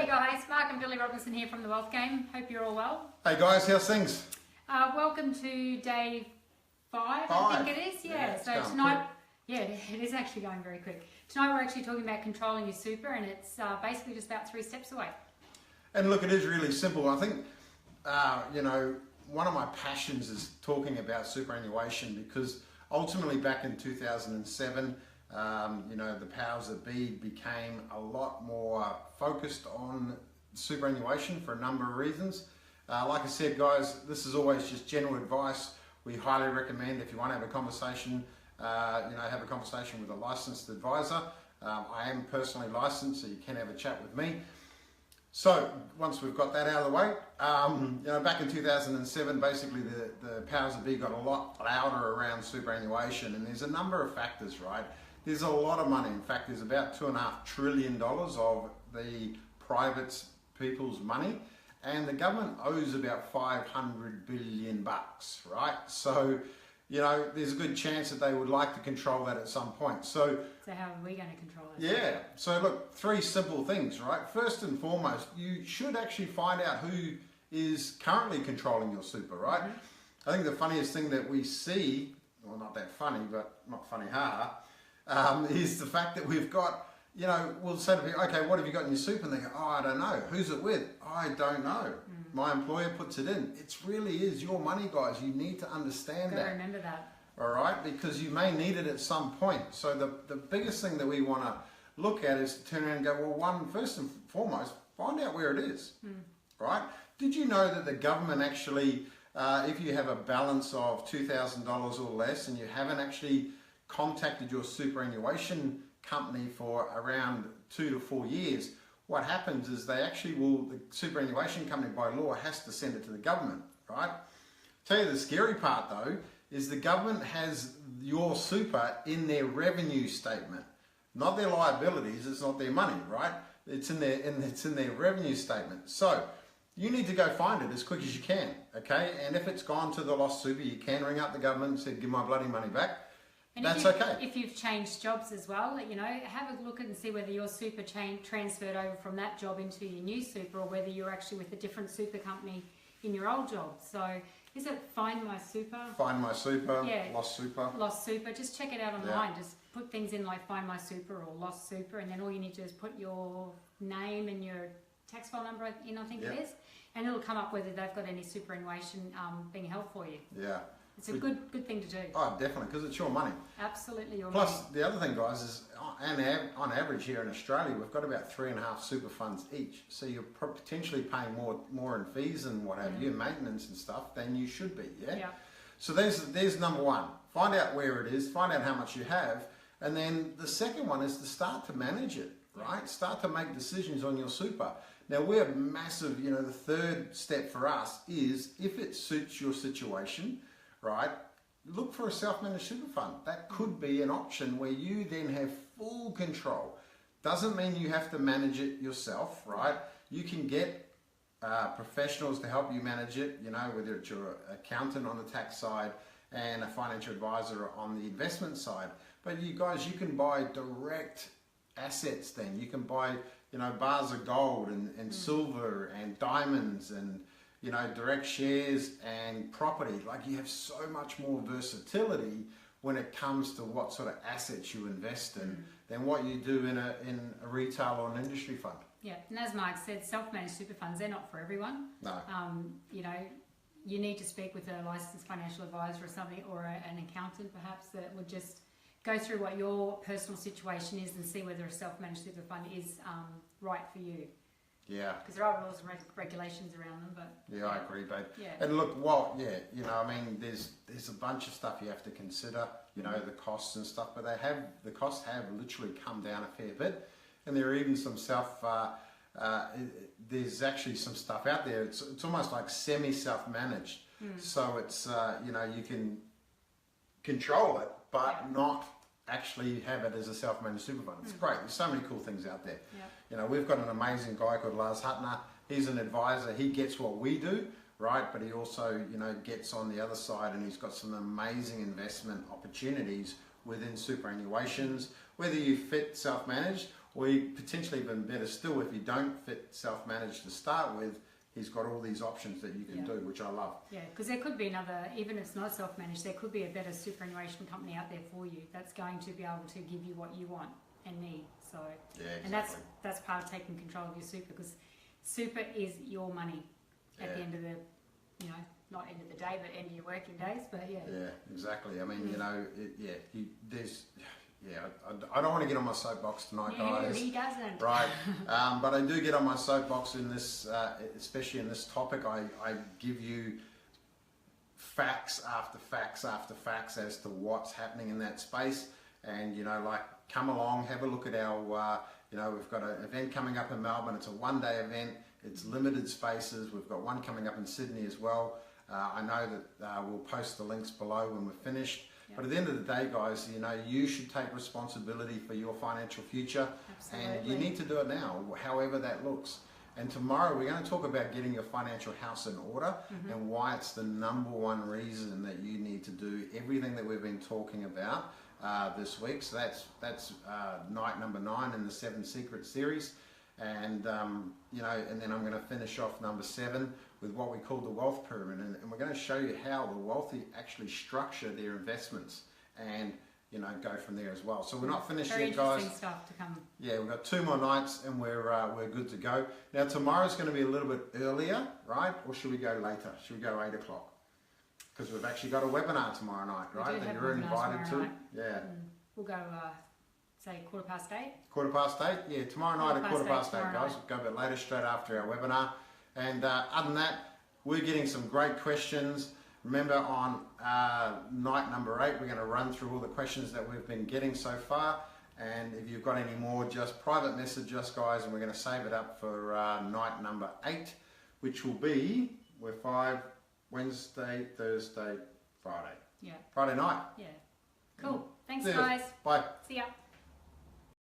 guys, Mark and Billy Robinson here from the Wealth Game. Hope you're all well. Hey guys, how's things? Welcome to day 5, I think it is. Yeah, so tonight, it is actually going very quick. Tonight we're actually talking about controlling your super, and it's basically just about 3 steps away. And look, it is really simple. I think, one of my passions is talking about superannuation, because ultimately back in 2007, the powers that be became a lot more focused on superannuation for a number of reasons. Like I said, guys, this is always just general advice. We highly recommend, if you want to have a conversation, have a conversation with a licensed advisor. I am personally licensed, so you can have a chat with me. So once we've got that out of the way, back in 2007, basically the powers that be got a lot louder around superannuation, and there's a number of factors, right? There's a lot of money. In fact, there's about $2.5 trillion of the private people's money, and the government owes about 500 billion bucks, right? So, there's a good chance that they would like to control that at some point. So how are we going to control it? Yeah. So look, 3 simple things, right? First and foremost, you should actually find out who is currently controlling your super, right? Mm-hmm. I think the funniest thing that we see, well, not that funny, but not funny, is the fact that we've got, we'll say to people, okay, what have you got in your super? And they go, oh, I don't know. Who's it with? I don't know. My employer puts it in. It really is your money, guys. You need to understand that. Remember that. All right, because you may need it at some point. So the biggest thing that we want to look at is to turn around and go, well, first and foremost, find out where it is, right? Did you know that the government actually, if you have a balance of $2,000 or less and you haven't actually contacted your superannuation company for around 2 to 4 years, what happens is they actually the superannuation company by law has to send it to the government, right? Tell you the scary part though, is the government has your super in their revenue statement, not their liabilities. It's not their money, right? It's in their revenue statement. So you need to go find it as quick as you can, okay? And if it's gone to the lost super, you can ring up the government and say, give my bloody money back. And that's okay. If you've changed jobs as well, have a look and see whether your super transferred over from that job into your new super, or whether you're actually with a different super company in your old job. So is it Find My Super? Find My Super, yeah. Lost Super. Lost Super. Just check it out online. Yeah. Just put things in like Find My Super or Lost Super, and then all you need to do is put your name and your tax file number in, I think it is, and it'll come up whether they've got any superannuation being held for you. Yeah. It's a good thing to do. Oh, definitely, because it's your money. Absolutely your money. Plus, the other thing, guys, is on average here in Australia, we've got about 3.5 super funds each. So you're potentially paying more in fees and what have you, maintenance and stuff, than you should be, yeah? So there's number one. Find out where it is, find out how much you have, and then the second one is to start to manage it, right? Start to make decisions on your super. Now, we're massive, the third step for us is, if it suits your situation, right, look for a self-managed super fund. That could be an option where you then have full control. Doesn't mean you have to manage it yourself, right? You can get professionals to help you manage it, whether it's your accountant on the tax side and a financial advisor on the investment side. But you guys, you can buy direct assets then. You can buy, bars of gold and silver and diamonds and direct shares and property. Like, you have so much more versatility when it comes to what sort of assets you invest in than what you do in a retail or an industry fund. Yeah, and as Mark said, self-managed super funds, they're not for everyone. No. You need to speak with a licensed financial advisor or something, or an accountant perhaps, that would just go through what your personal situation is and see whether a self-managed super fund is right for you. Yeah. Because there are rules and regulations around them, but... Yeah, I agree, babe. Yeah. And look, there's a bunch of stuff you have to consider, the costs and stuff, but the costs have literally come down a fair bit. And there are even some there's actually some stuff out there. It's almost like semi-self-managed. So it's, you can control it, but not actually have it as a self-managed super fund. It's great. There's so many cool things out there. We've got an amazing guy called Lars Huttner. He's an advisor. He gets what we do, right? But he also, gets on the other side, and he's got some amazing investment opportunities within superannuations, whether you fit self-managed Or potentially even better still, if you don't fit self-managed to start with, he's got all these options that you can do, which I love. Yeah, because there could be another, even if it's not self-managed, there could be a better superannuation company out there for you that's going to be able to give you what you want and need. So, exactly. And that's part of taking control of your super, because super is your money at the end of the, not end of the day, but end of your working days. But yeah. Yeah, exactly. I mean, I don't want to get on my soapbox tonight, guys. He doesn't. Right, but I do get on my soapbox in this, especially in this topic. I give you facts after facts after facts as to what's happening in that space, and come along, have a look at our. We've got an event coming up in Melbourne. It's a one-day event. It's limited spaces. We've got one coming up in Sydney as well. I know that we'll post the links below when we're finished. Yep. But at the end of the day, guys, you should take responsibility for your financial future. Absolutely. And you need to do it now, however that looks. And tomorrow we're going to talk about getting your financial house in order and why it's the number one reason that you need to do everything that we've been talking about this week. So that's night number 9 in the 7 Secrets series. And and then I'm going to finish off number 7 with what we call the wealth pyramid, and we're going to show you how the wealthy actually structure their investments, and go from there as well. So we're not finished yet, guys. Interesting stuff to come. Yeah, we've got 2 more nights, and we're good to go. Now tomorrow's going to be a little bit earlier, right? Or should we go later? Should we go 8 o'clock? Because we've actually got a webinar tomorrow night, right? That you're invited to. Night. Yeah. We'll go. Say 8:15. 8:15, yeah. Tomorrow night at 8:15, guys. We'll go a bit later, straight after our webinar. And other than that, we're getting some great questions. Remember, on night number 8, we're going to run through all the questions that we've been getting so far. And if you've got any more, just private message us, guys, and we're going to save it up for night number 8, which will be, we're 5, Wednesday, Thursday, Friday. Yeah. Friday night. Yeah. Cool. Thanks, guys. Bye. See ya.